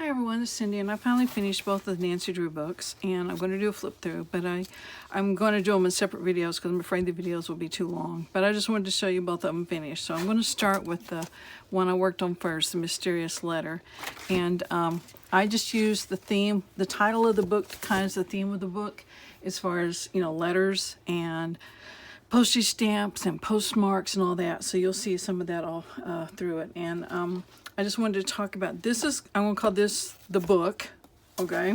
Hi everyone, it's Cindy, and I finally finished both of the Nancy Drew books, and I'm going to do a flip through, but I'm going to do them in separate videos because I'm afraid the videos will be too long. But I just wanted to show you both of them finished. So I'm going to start with the one I worked on first, The Mysterious Letter. And I just used the theme, the title of the book kind of is the theme of the book, as far as, you know, letters and postage stamps and postmarks and all that. So you'll see some of that all through it. And I just wanted to talk about this. I'm going to call this the book, okay,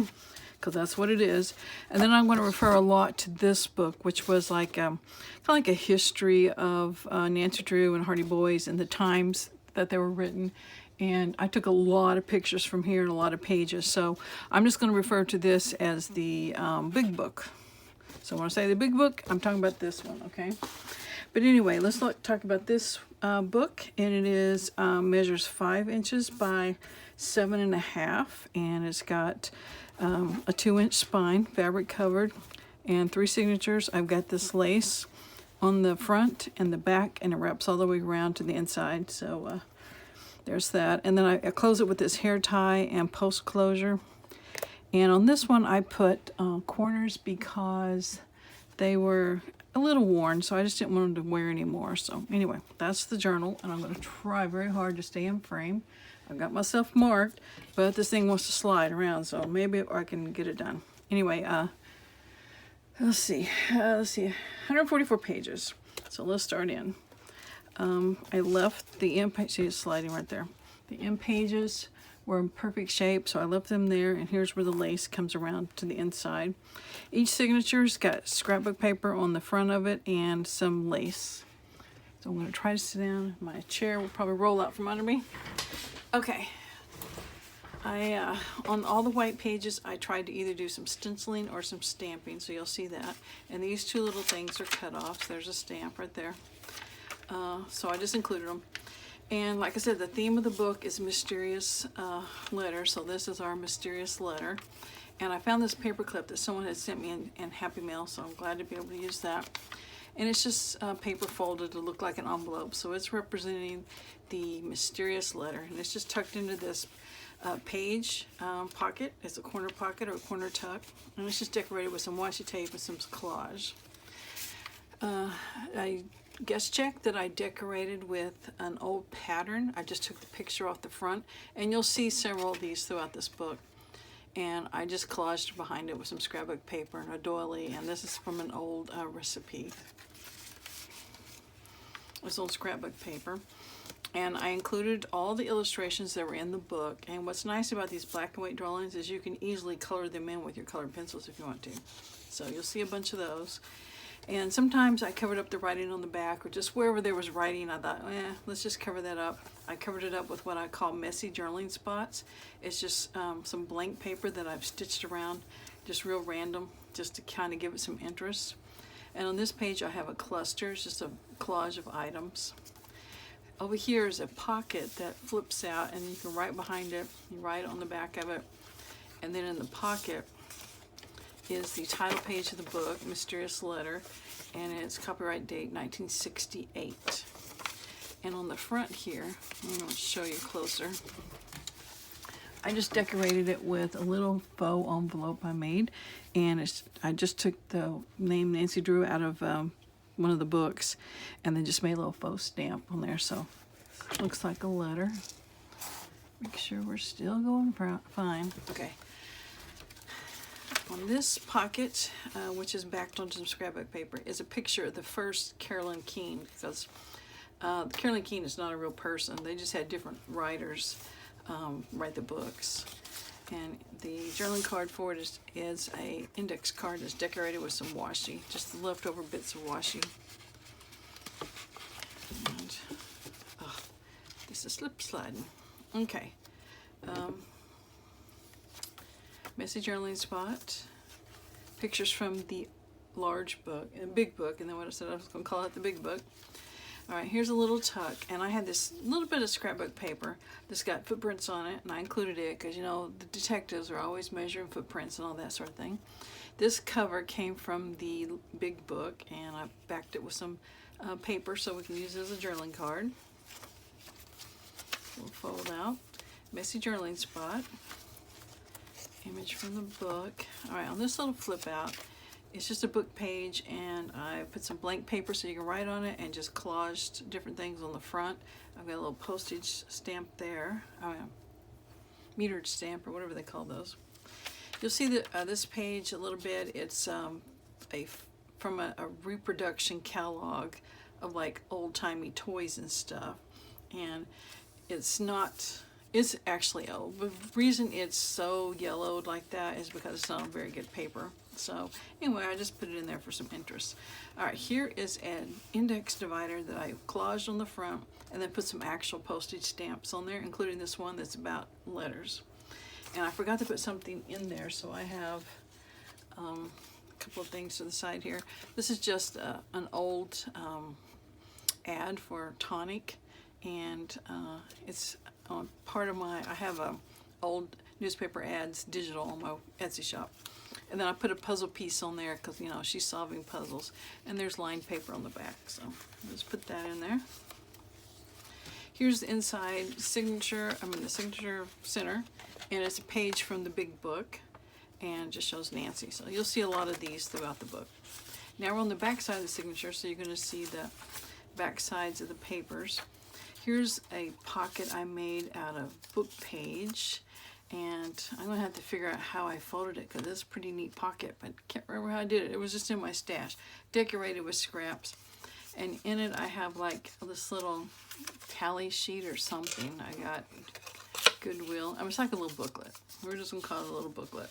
because that's what it is. And then I'm going to refer a lot to this book, which was like kind of like a history of Nancy Drew and Hardy Boys and the times that they were written. And I took a lot of pictures from here and a lot of pages. So I'm just going to refer to this as the big book. So when I say the big book, I'm talking about this one, okay? But anyway, let's talk about this book, and it is measures 5 inches by 7.5, and it's got a 2-inch spine, fabric covered, and 3 signatures. I've got this lace on the front and the back, and it wraps all the way around to the inside. So there's that, and then I close it with this hair tie and post closure. And on this one, I put corners because they were a little worn, so I just didn't want them to wear anymore. So anyway, that's the journal, and I'm going to try very hard to stay in frame. I've got myself marked, but this thing wants to slide around, so maybe I can get it done. Anyway, let's see, 144 pages. So let's start in. I left the end page, see it's sliding right there. The end pages were in perfect shape, so I left them there, and here's where the lace comes around to the inside. Each signature's got scrapbook paper on the front of it and some lace. So I'm going to try to sit down. My chair will probably roll out from under me. Okay. On all the white pages, I tried to either do some stenciling or some stamping, so you'll see that. And these two little things are cut off. So there's a stamp right there. So I just included them. And like I said, the theme of the book is Mysterious Letter, so this is our Mysterious Letter. And I found this paper clip that someone had sent me in Happy Mail, so I'm glad to be able to use that. And it's just paper folded to look like an envelope, so it's representing the Mysterious Letter. And it's just tucked into this page pocket. It's a corner pocket or a corner tuck. And it's just decorated with some washi tape and some collage. I guest check that I decorated with an old pattern. I just took the picture off the front, and you'll see several of these throughout this book. And I just collaged behind it with some scrapbook paper and a doily, and this is from an old recipe. This old scrapbook paper. And I included all the illustrations that were in the book. And what's nice about these black and white drawings is you can easily color them in with your colored pencils if you want to. So you'll see a bunch of those. And sometimes I covered up the writing on the back, or just wherever there was writing, I thought, let's just cover that up. I covered it up with what I call messy journaling spots. It's just some blank paper that I've stitched around, just real random, just to kind of give it some interest. And on this page I have a cluster, it's just a collage of items. Over here is a pocket that flips out, and you can write behind it, you write on the back of it. And then in the pocket is the title page of the book, Mysterious Letter, and it's copyright date 1968. And on the front here, I'm going to show you closer. I just decorated it with a little faux envelope I made, and I just took the name Nancy Drew out of one of the books, and then just made a little faux stamp on there. So it looks like a letter. Make sure we're still going fine. Okay. On this pocket, which is backed onto some scrapbook paper, is a picture of the first Carolyn Keene, because Carolyn Keene is not a real person. They just had different writers write the books. And the journaling card for it is a index card that's decorated with some washi, just the leftover bits of washi. And this is slip sliding. Okay. Messy journaling spot, pictures from the large book, big book, and then what I said I was going to call it the big book. All right, here's a little tuck, and I had this little bit of scrapbook paper that's got footprints on it, and I included it because, you know, the detectives are always measuring footprints and all that sort of thing. This cover came from the big book, and I backed it with some paper so we can use it as a journaling card. We'll fold out. Messy journaling spot. image from the book. All right, on this little flip out, it's just a book page, and I put some blank paper so you can write on it, and just collaged different things on the front. I've got a little postage stamp there, metered stamp or whatever they call those. You'll see that this page a little bit. It's from a reproduction catalog of like old-timey toys and stuff, and it's actually old. The reason it's so yellowed like that is because it's not on very good paper. So anyway, I just put it in there for some interest. All right, here is an index divider that I collaged on the front and then put some actual postage stamps on there, including this one that's about letters. And I forgot to put something in there, so I have a couple of things to the side here. This is just an old ad for tonic, and it's on part of I have old newspaper ads digital on my Etsy shop. And then I put a puzzle piece on there because, you know, she's solving puzzles. And there's lined paper on the back, so I'll just put that in there. Here's the inside signature, the signature center, and it's a page from the big book, and just shows Nancy. So you'll see a lot of these throughout the book. Now we're on the back side of the signature, so you're going to see the back sides of the papers. Here's a pocket I made out of book page, and I'm going to have to figure out how I folded it because it's a pretty neat pocket, but can't remember how I did it. It was just in my stash, decorated with scraps. And in it I have like this little tally sheet or something I got Goodwill. It's like a little booklet. We're just going to call it a little booklet.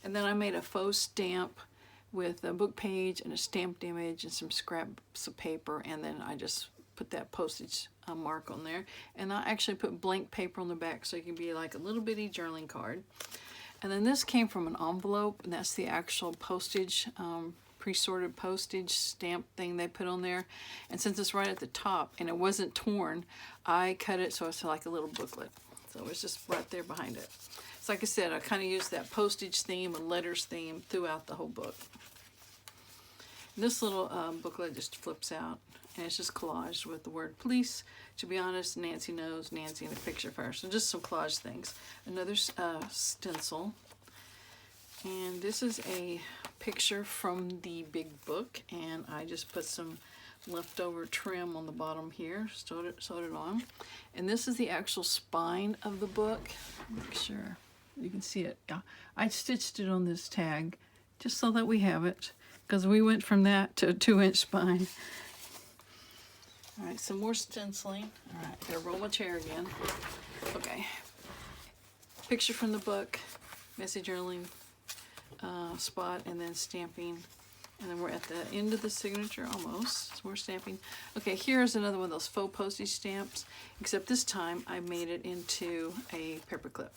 And then I made a faux stamp with a book page and a stamped image and some scraps of paper, and then I just put that postage mark on there. And I actually put blank paper on the back so it can be like a little bitty journaling card. And then this came from an envelope, and that's the actual postage, pre-sorted postage stamp thing they put on there. And since it's right at the top and it wasn't torn, I cut it so it's like a little booklet. So it's just right there behind it. So like I said, I kind of used that postage theme and letters theme throughout the whole book. And this little booklet just flips out, and it's just collaged with the word police. To be honest, Nancy knows Nancy in the picture first. So just some collage things. Another stencil. And this is a picture from the big book, and I just put some leftover trim on the bottom here, sewed it on. And this is the actual spine of the book. Make sure you can see it. Yeah, I stitched it on this tag just so that we have it, because we went from that to a 2-inch spine. All right, some more stenciling. All right, gotta roll my chair again. Okay, picture from the book, messy journaling spot, and then stamping. And then we're at the end of the signature almost. Some more stamping. Okay, here's another one of those faux postage stamps, except this time I made it into a paper clip.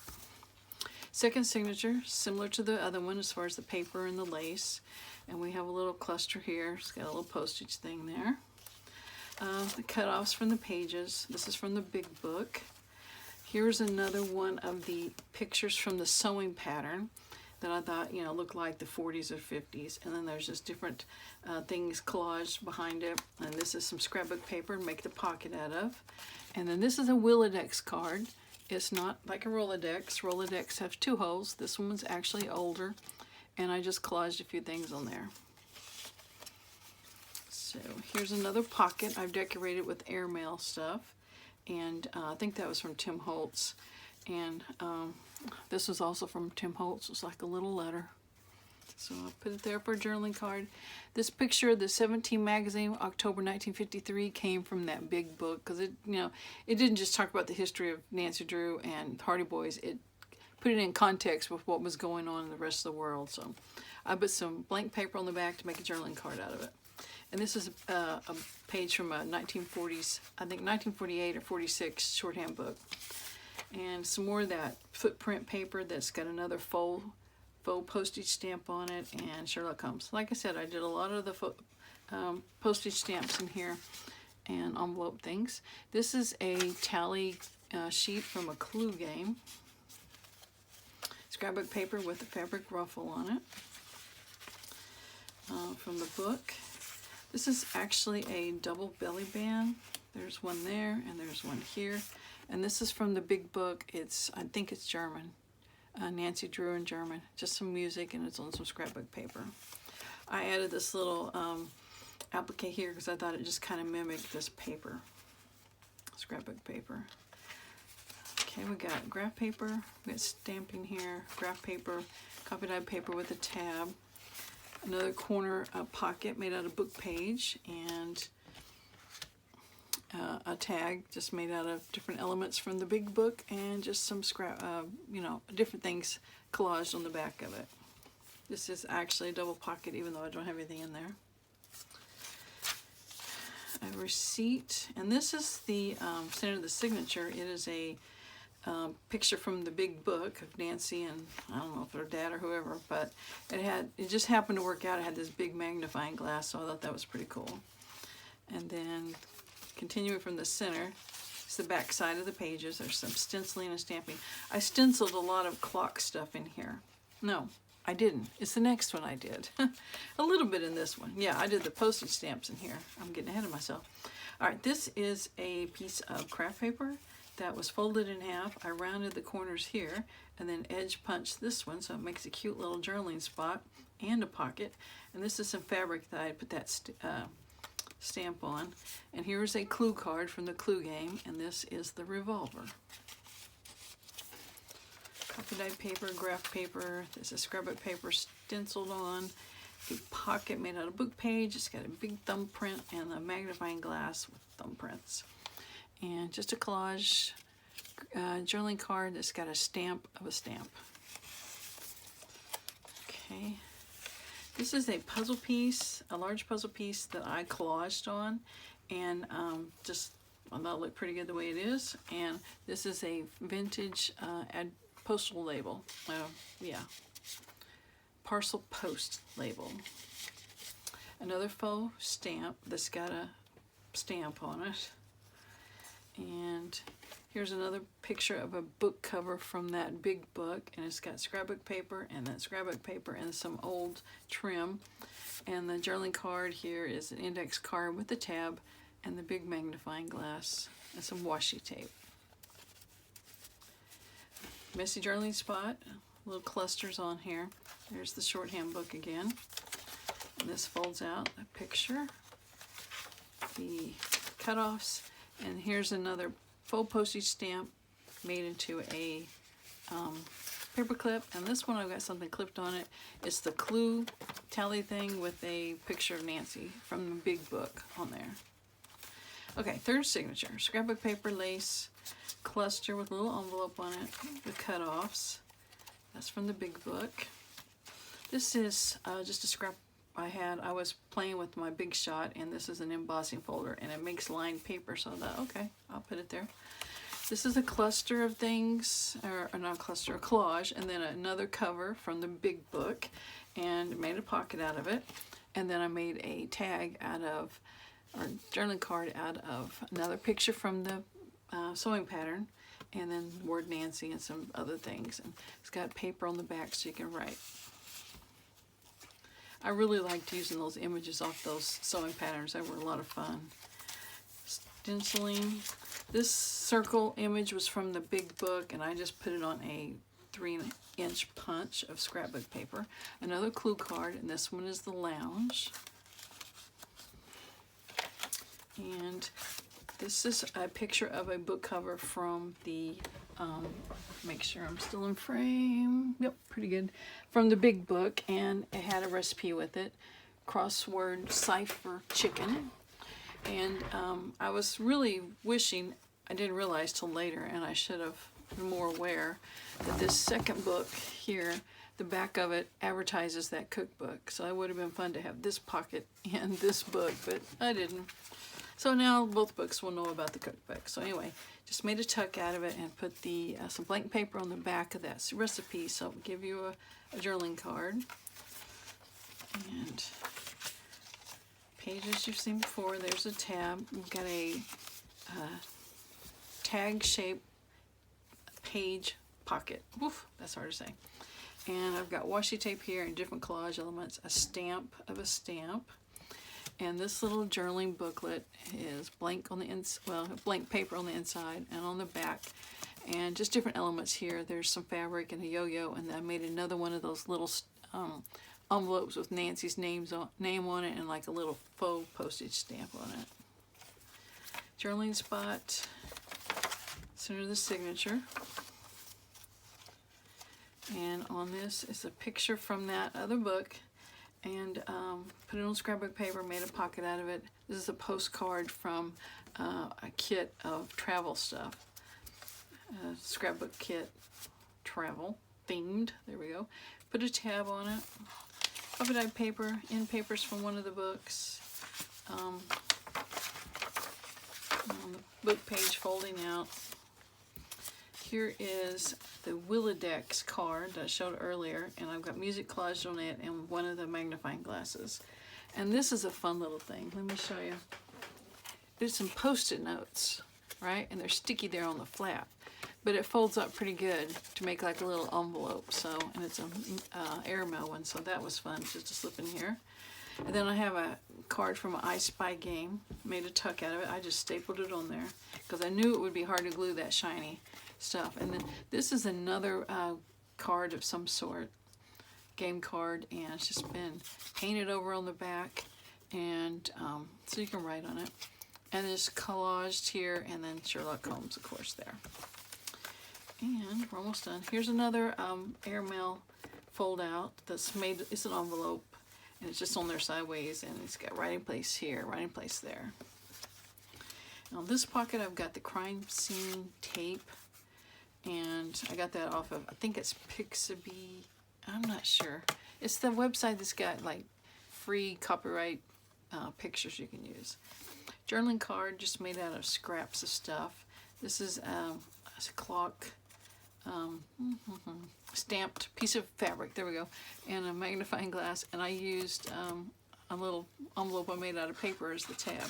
Second signature, similar to the other one as far as the paper and the lace. And we have a little cluster here. It's got a little postage thing there. The cutoffs from the pages. This is from the big book. Here's another one of the pictures from the sewing pattern that I thought, you know, looked like the 40s or 50s. And then there's just different things collaged behind it. And this is some scrapbook paper to make the pocket out of. And then this is a Rolodex card. It's not like a Rolodex. Rolodex have 2 holes. This one's actually older. And I just collaged a few things on there. So here's another pocket I've decorated with airmail stuff. And I think that was from Tim Holtz. And this was also from Tim Holtz. It's like a little letter. So I'll put it there for a journaling card. This picture of the 17 magazine, October 1953, came from that big book, because it, you know, it didn't just talk about the history of Nancy Drew and Hardy Boys. It put it in context with what was going on in the rest of the world. So I put some blank paper on the back to make a journaling card out of it. And this is a page from a 1940s, I think 1948 or 46 shorthand book. And some more of that footprint paper that's got another faux postage stamp on it, and Sherlock Holmes. Like I said, I did a lot of the postage stamps in here and envelope things. This is a tally sheet from a Clue game. Scrapbook paper with a fabric ruffle on it from the book. This is actually a double belly band. There's one there and there's one here. And this is from the big book. I think it's German. Nancy Drew in German. Just some music, and it's on some scrapbook paper. I added this little applique here because I thought it just kind of mimicked this paper, scrapbook paper. Okay, we got graph paper, we got stamping here, graph paper, copy dyed paper with a tab, another corner pocket made out of book page, and a tag just made out of different elements from the big book, and just some scrap, you know, different things collaged on the back of it. This is actually a double pocket, even though I don't have anything in there. A receipt, and this is the center of the signature. It is a picture from the big book of Nancy and I don't know if her dad or whoever, but it just happened to work out. It had this big magnifying glass, so I thought that was pretty cool. And then continuing from the center, it's the back side of the pages. There's some stenciling and stamping. I stenciled a lot of clock stuff in here. No, I didn't. It's the next one I did. A little bit in this one. Yeah, I did the postage stamps in here. I'm getting ahead of myself. All right, this is a piece of craft paper that was folded in half. I rounded the corners here and then edge punched this one, so it makes a cute little journaling spot and a pocket. And this is some fabric that I put that stamp on. And here's a clue card from the clue game, and this is the revolver. Copy dyed paper, graph paper. This is scrapbook paper stenciled on. A pocket made out of book page. It's got a big thumbprint and a magnifying glass with thumbprints. And just a collage journaling card that's got a stamp of a stamp. Okay. This is a puzzle piece, a large puzzle piece that I collaged on, and just I thought it looked pretty good the way it is. And this is a vintage postal label. Yeah, parcel post label. Another faux stamp that's got a stamp on it. And here's another picture of a book cover from that big book, and it's got scrapbook paper and then scrapbook paper and some old trim. And the journaling card here is an index card with the tab and the big magnifying glass and some washi tape. Messy journaling spot, little clusters on here. There's the shorthand book again. And this folds out a picture, the cutoffs, and here's another faux postage stamp made into a paper clip. And this one I've got something clipped on it. It's the clue tally thing with a picture of Nancy from the big book on there. Okay, third signature, scrapbook paper lace cluster with a little envelope on it, the cutoffs. That's from the big book. This is just a scrap I was playing with my Big Shot, and this is an embossing folder, and it makes lined paper, so I thought, okay, I'll put it there. This is a cluster of things, or not a cluster, a collage, and then another cover from the big book, and made a pocket out of it. And then I made a tag out of, or journaling card out of another picture from the sewing pattern, and then word Nancy and some other things. And it's got paper on the back so you can write. I really liked using those images off those sewing patterns. They were a lot of fun. Stenciling. This circle image was from the big book, and I just put it on a 3-inch punch of scrapbook paper. Another clue card, and this one is the lounge. And this is a picture of a book cover from the, make sure I'm still in frame. Yep, pretty good. From the big book, and it had a recipe with it. Crossword cipher chicken. And I was really wishing, I didn't realize till later, and I should have been more aware, that this second book here, the back of it advertises that cookbook. So it would have been fun to have this pocket and this book, but I didn't. So now both books will know about the cookbook. So anyway, just made a tuck out of it and put the some blank paper on the back of that recipe. So it'll give you a journaling card. And pages you've seen before. There's a tab. We've got a tag-shaped page pocket. Oof, that's hard to say. And I've got washi tape here and different collage elements. A stamp of a stamp. And this little journaling booklet is blank on the blank paper on the inside and on the back. and just different elements here. There's some fabric and a yo-yo, and I made another one of those little envelopes with Nancy's name on it and like a little faux postage stamp on it. Journaling spot, center of the signature. And on this is a picture from that other book, and put it on scrapbook paper, made a pocket out of it. This is a postcard from a kit of travel stuff. Scrapbook kit, travel themed, there we go. Put a tab on it. Cover dyed paper, end papers from one of the books. On the book page folding out. Here is the Willidex card that I showed earlier, and I've got music collaged on it and one of the magnifying glasses. And this is a fun little thing. Let me show you. There's some post-it notes, right? And they're sticky there on the flap. But it folds up pretty good to make like a little envelope. So, and it's an airmail one, so that was fun just to slip in here. And then I have a card from an I Spy game. Made a tuck out of it. I just stapled it on there because I knew it would be hard to glue that shiny stuff. And then this is another card of some sort, game card, and it's just been painted over on the back, and so you can write on it. And it's collaged here, and then Sherlock Holmes, of course, there. And we're almost done. Here's another airmail fold out that's made. It's an envelope, and it's just on there sideways, and it's got writing place here, writing place there. Now this pocket, I've got the crime scene tape, and I got that off of, I think it's Pixabay, I'm not sure. It's the website that's got like free copyright pictures you can use. Journaling card, just made out of scraps of stuff. This is a clock stamped piece of fabric, there we go, and a magnifying glass, and I used a little envelope I made out of paper as the tab.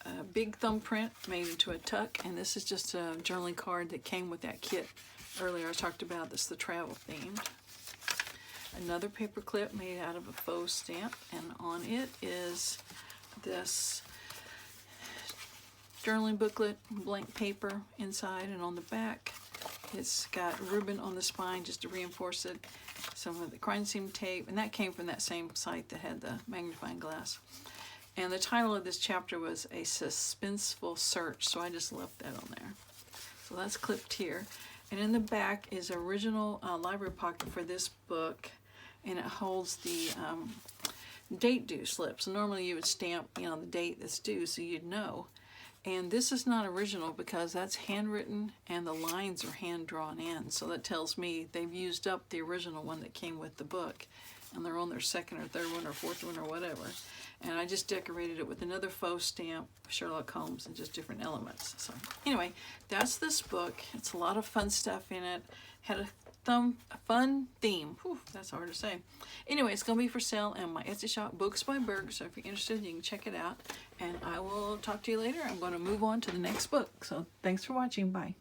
A big thumbprint made into a tuck, and this is just a journaling card that came with that kit earlier I talked about. This is the travel themed. Another paper clip made out of a faux stamp, and on it is this journaling booklet, blank paper inside, and on the back it's got ribbon on the spine just to reinforce it, some of the crime scene tape, and that came from that same site that had the magnifying glass. And the title of this chapter was A Suspenseful Search, so I just left that on there. So that's clipped here. And in the back is an original library pocket for this book, and it holds the date due slips. Normally you would stamp, you know, the date that's due so you'd know. And this is not original because that's handwritten and the lines are hand drawn in. So that tells me they've used up the original one that came with the book, and they're on their second or third one or fourth one or whatever. And I just decorated it with another faux stamp, Sherlock Holmes, and just different elements. So anyway, that's this book. It's a lot of fun stuff in it. Had a fun theme. Whew, that's hard to say. Anyway, it's going to be for sale in my Etsy shop, Books by Berg. So if you're interested, you can check it out. And I will talk to you later. I'm going to move on to the next book. So thanks for watching. Bye.